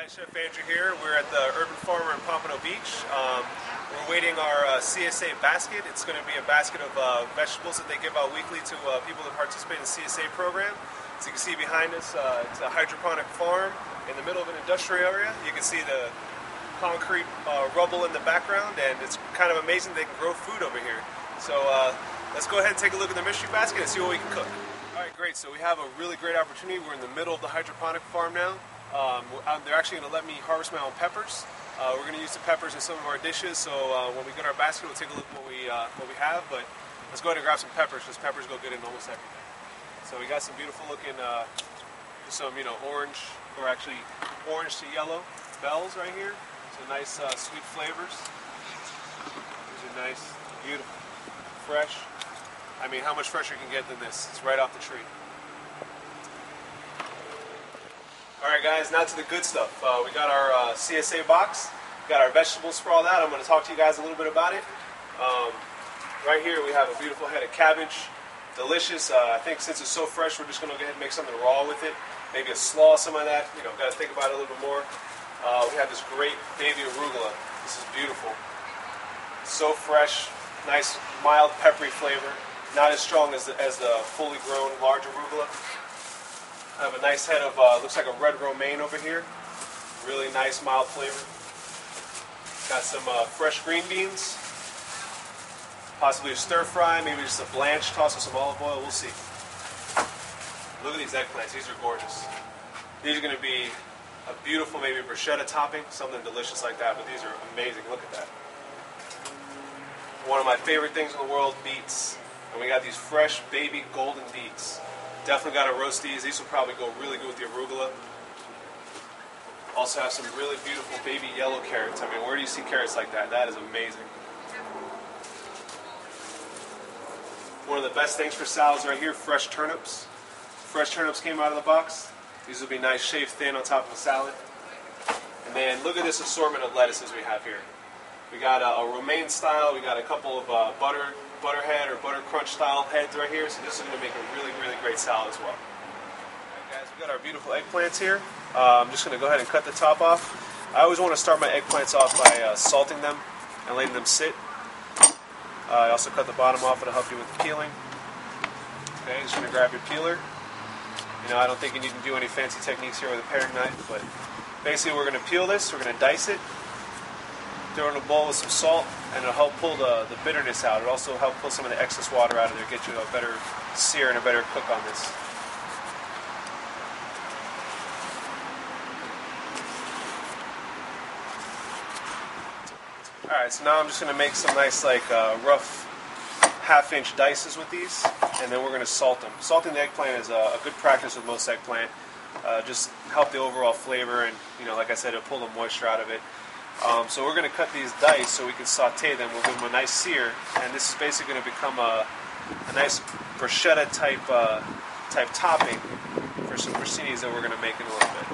guys, Chef Andrew here. We're at the Urban Farmer in Pompano Beach. We're waiting our CSA basket. It's going to be a basket of vegetables that they give out weekly to people that participate in the CSA program. As you can see behind us, it's a hydroponic farm in the middle of an industrial area. You can see the concrete rubble in the background, and it's kind of amazing they can grow food over here. So let's go ahead and take a look at the mystery basket and see what we can cook. All right, great. So we have a really great opportunity. We're in the middle of the hydroponic farm now. They're actually going to let me harvest my own peppers. We're going to use the peppers in some of our dishes, so when we get our basket, we'll take a look at what we have. But let's go ahead and grab some peppers, because peppers go good in almost everything. So we got some beautiful looking, some orange, or actually orange to yellow bells right here. So nice sweet flavors. These are nice, beautiful, fresh. I mean, how much fresher you can get than this? It's right off the tree. Alright guys, now to the good stuff. We got our CSA box, we got our vegetables sprawled out. I'm going to talk to you guys a little bit about it. Right here we have a beautiful head of cabbage, delicious. I think since it's so fresh, we're just going to go ahead and make something raw with it. Maybe a slaw, some of that, got to think about it a little bit more. We have this great baby arugula. This is beautiful. So fresh, nice mild peppery flavor. Not as strong as the fully grown large arugula. I have a nice head of, looks like a red romaine over here. Really nice, mild flavor. Got some fresh green beans. Possibly a stir fry, maybe just a blanch, toss with some olive oil, we'll see. Look at these eggplants, these are gorgeous. These are going to be a beautiful, maybe bruschetta topping, something delicious like that, but these are amazing, look at that. One of my favorite things in the world, beets. And we got these fresh baby golden beets. Definitely got to roast these. These will probably go really good with the arugula. Also have some really beautiful baby yellow carrots. I mean, where do you see carrots like that? That is amazing. One of the best things for salads right here, fresh turnips. Fresh turnips came out of the box. These will be nice, shaved thin on top of a salad. And then look at this assortment of lettuces we have here. We got a romaine style. We got a couple of butterhead or butter crunch style heads right here. So this is going to make a really, really great salad as well. Alright guys, we got our beautiful eggplants here. I'm just going to go ahead and cut the top off. I always want to start my eggplants off by salting them and letting them sit. I also cut the bottom off. It'll help you with the peeling. Okay, just going to grab your peeler. I don't think you need to do any fancy techniques here with a paring knife, but basically we're going to peel this. We're going to dice it. Throw it in a bowl with some salt, and it'll help pull the bitterness out. It'll also help pull some of the excess water out of there, get you a better sear and a better cook on this. Alright, so now I'm just going to make some nice rough half-inch dices with these, and then we're going to salt them. Salting the eggplant is a good practice with most eggplant. Just help the overall flavor, and like I said, it'll pull the moisture out of it. So we're going to cut these dice so we can saute them. We'll give them a nice sear, and this is basically going to become a nice bruschetta type topping for some crostinis that we're going to make in a little bit.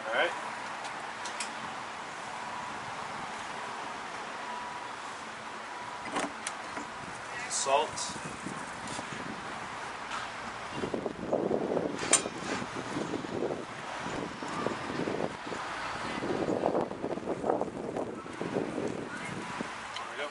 All right. Salt. There we go.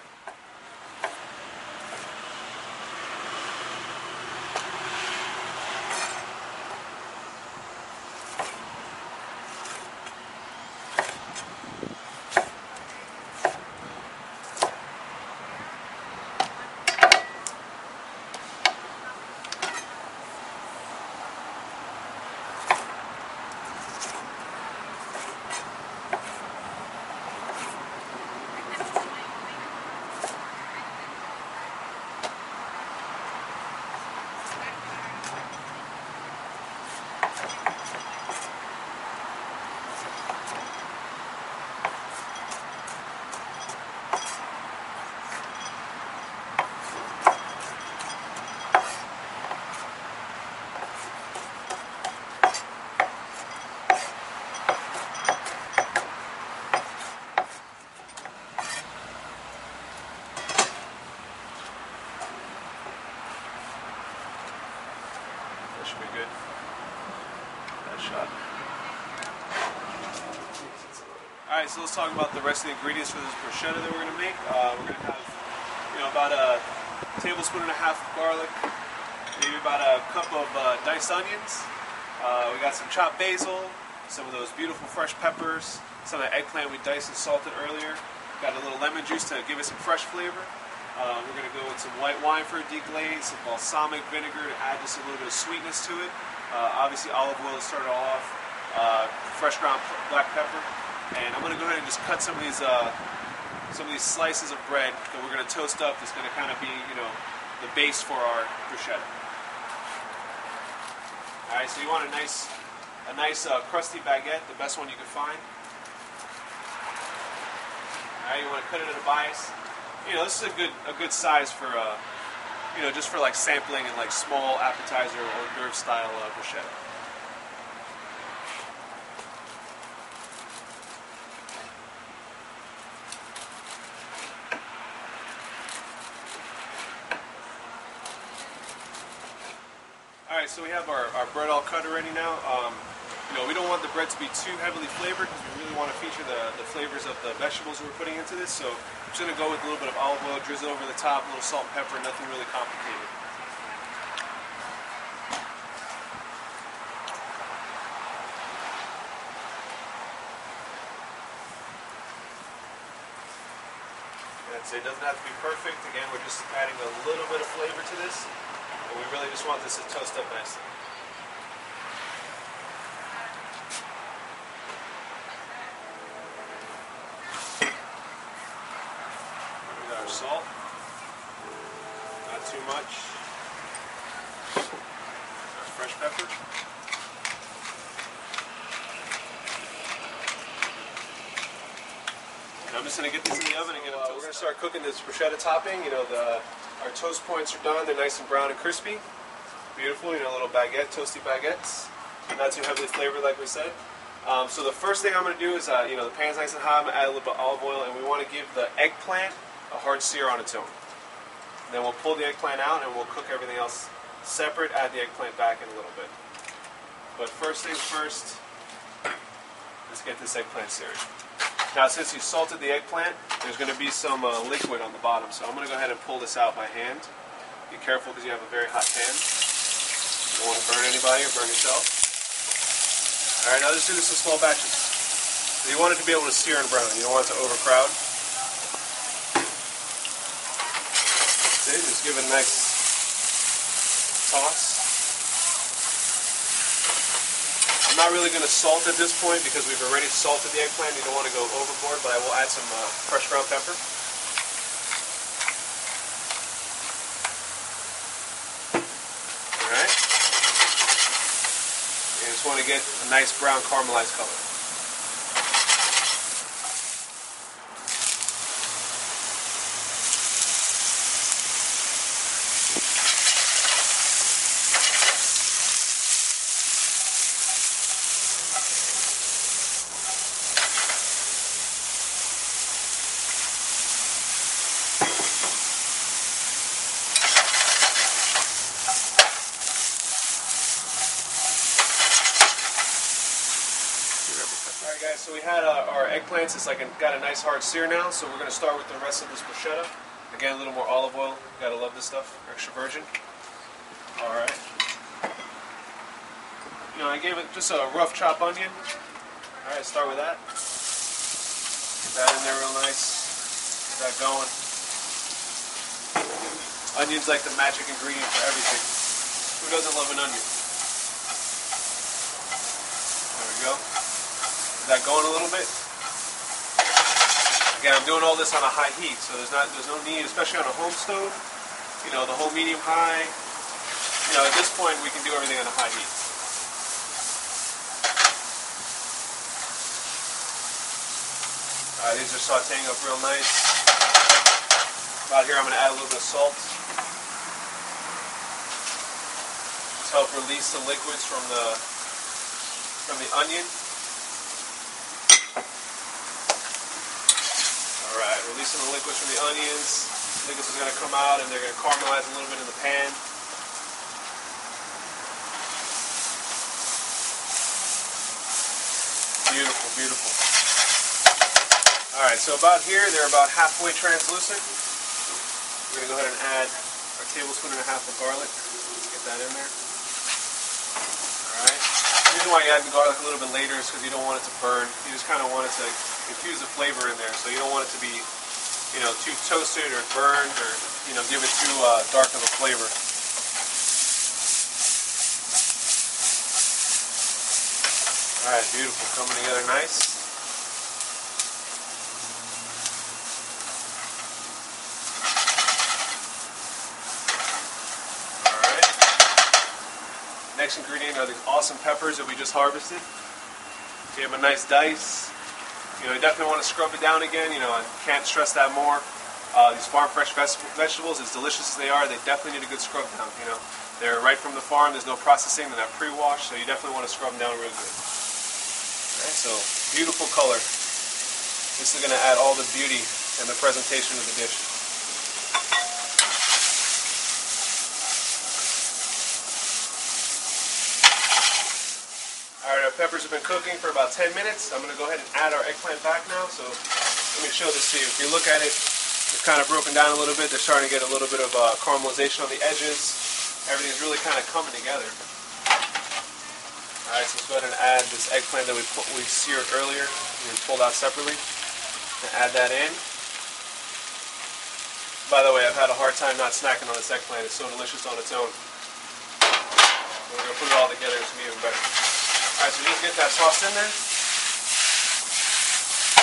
pretty good. That shot. Alright, so let's talk about the rest of the ingredients for this bruschetta that we're going to make. We're going to have, about a tablespoon and a half of garlic, maybe about a cup of diced onions. We got some chopped basil, some of those beautiful fresh peppers, some of the eggplant we diced and salted earlier. Got a little lemon juice to give it some fresh flavor. We're going to go with some white wine for a deglaze, some balsamic vinegar to add just a little bit of sweetness to it. Obviously olive oil to start it all off, fresh ground black pepper. And I'm going to go ahead and just cut some of these slices of bread that we're going to toast up. That's going to kind of be, the base for our bruschetta. All right, so you want a nice crusty baguette, the best one you can find. All right, you want to cut it at a bias. This is a good size for just for like sampling and like small appetizer or hors d'oeuvre style bruschetta. Alright, so we have our bread all cut already now. We don't want the bread to be too heavily flavored because we really want to feature the flavors of the vegetables that we're putting into this. So I'm just going to go with a little bit of olive oil, drizzle over the top, a little salt and pepper, nothing really complicated. That's it. It doesn't have to be perfect. Again, we're just adding a little bit of flavor to this. But we really just want this to toast up nicely. We got our salt. Not too much. Our fresh pepper. And I'm just going to get these in the oven and get them toasted. We're going to start cooking this bruschetta topping. Our toast points are done. They're nice and brown and crispy. Beautiful, little baguette, toasty baguettes. Not too heavily flavored like we said. So the first thing I'm going to do is, the pan's nice and hot. I'm going to add a little bit of olive oil, and we want to give the eggplant a hard sear on its own. And then we'll pull the eggplant out, and we'll cook everything else separate, add the eggplant back in a little bit. But first things first, let's get this eggplant seared. Now, since you salted the eggplant, there's going to be some liquid on the bottom, so I'm going to go ahead and pull this out by hand. Be careful because you have a very hot pan. You don't want to burn anybody or burn yourself. All right, now just do this in small batches. You want it to be able to sear and brown. You don't want it to overcrowd. See, just give it a nice toss. I'm not really going to salt at this point because we've already salted the eggplant. You don't want to go overboard, but I will add some fresh ground pepper. Alright. You just want to get a nice brown caramelized color. Alright guys, so we had our eggplants. It's got a nice hard sear now, so we're going to start with the rest of this bruschetta. Again, a little more olive oil. Gotta love this stuff. Extra virgin. Alright. I gave it just a rough chop onion. Alright, start with that. Get that in there real nice. Get that going. Onion's like the magic ingredient for everything. Who doesn't love an onion? There we go. Is that going a little bit? Again, I'm doing all this on a high heat, so there's no need, especially on a home stove, the whole medium high. At this point we can do everything on a high heat. Alright, these are sauteing up real nice. About here I'm going to add a little bit of salt. Just help release the liquids from the onion. Alright, releasing the liquids from the onions. The liquids are going to come out and they're going to caramelize a little bit in the pan. beautiful. Alright, so about here, they're about halfway translucent. We're going to go ahead and add our tablespoon and a half of garlic. Let's get that in there. Alright. The reason why you add the garlic a little bit later is because you don't want it to burn. You just kind of want it to infuse the flavor in there. So you don't want it to be, too toasted or burned or, give it too dark of a flavor. Alright, beautiful. Coming together nice. Alright. Next ingredient are these awesome peppers that we just harvested. Give them a nice dice. You definitely want to scrub it down again. I can't stress that more. These farm fresh vegetables, as delicious as they are, they definitely need a good scrub down. They're right from the farm. There's no processing. They're not pre-washed, so you definitely want to scrub them down real good. Alright, so beautiful color. This is going to add all the beauty and the presentation of the dish. Alright, our peppers have been cooking for about 10 minutes. I'm going to go ahead and add our eggplant back now. So let me show this to you. If you look at it, it's kind of broken down a little bit. They're starting to get a little bit of caramelization on the edges. Everything's really kind of coming together. Alright, so let's go ahead and add this eggplant that we seared earlier. We pulled out separately. And add that in. By the way, I've had a hard time not snacking on this eggplant. It's so delicious on its own. We're going to put it all together. It's going to be even better. Alright, so just get that sauce in there.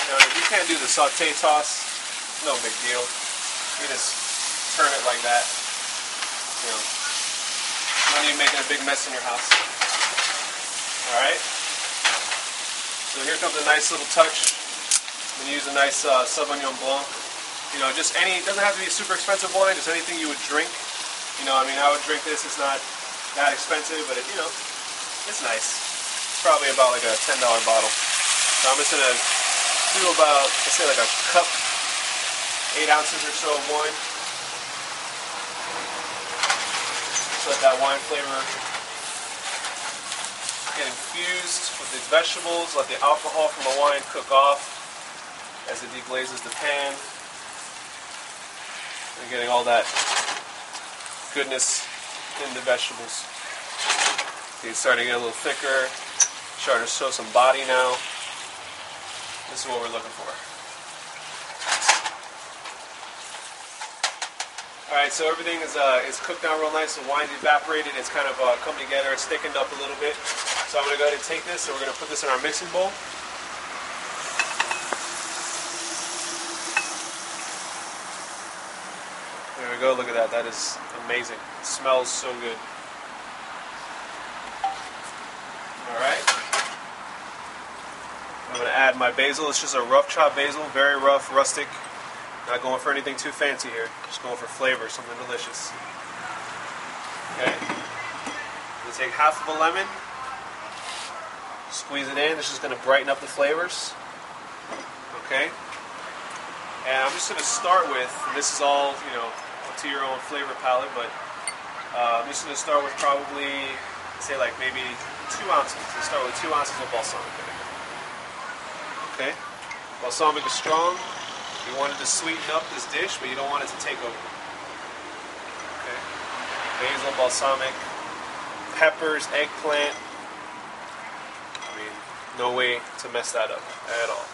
If you can't do the saute toss, no big deal. You just turn it like that. Not even making a big mess in your house. Alright. So here comes a nice little touch. I'm going to use a nice Sauvignon Blanc. Just any, it doesn't have to be a super expensive wine, just anything you would drink. I would drink this. It's not that expensive, but it's nice. Probably about like a $10 bottle. So I'm just going to do about, let's say like a cup, 8 ounces or so of wine. Just let that wine flavor get infused with these vegetables. Let the alcohol from the wine cook off as it deglazes the pan. You're getting all that goodness in the vegetables. It's starting to get a little thicker. Starting to show some body now. This is what we're looking for. Alright, so everything is cooked down real nice. The wine's evaporated. It's kind of come together. It's thickened up a little bit. So I'm going to go ahead and take this and we're going to put this in our mixing bowl. There we go. Look at that. That is amazing. It smells so good. Alright. I'm going to add my basil. It's just a rough chopped basil, very rough, rustic. Not going for anything too fancy here. Just going for flavor, something delicious. Okay. I'm going to take half of a lemon, squeeze it in. This is going to brighten up the flavors. Okay. And I'm just going to start with, and this is all, up to your own flavor palette, but I'm just going to start with probably, say like maybe 2 ounces. Let's start with 2 ounces of balsamic vinegar. Okay, balsamic is strong. You want it to sweeten up this dish, but you don't want it to take over. Okay, basil, balsamic, peppers, eggplant. No way to mess that up at all.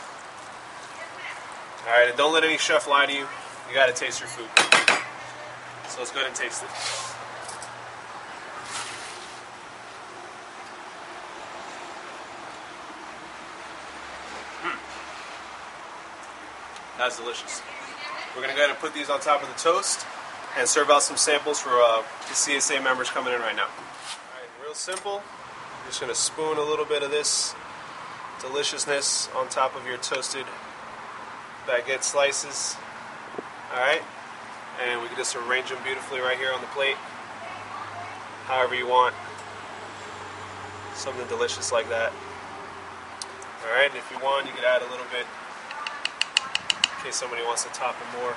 Alright, and don't let any chef lie to you. You gotta taste your food. So let's go ahead and taste it. That's delicious. We're going to go ahead and put these on top of the toast and serve out some samples for the CSA members coming in right now. Alright, real simple. I'm just going to spoon a little bit of this deliciousness on top of your toasted baguette slices. Alright, and we can just arrange them beautifully right here on the plate. However you want. Something delicious like that. Alright, and if you want, you could add a little bit in case somebody wants to top it more.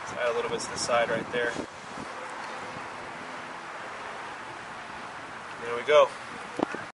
Let's add a little bit to the side right there. There we go.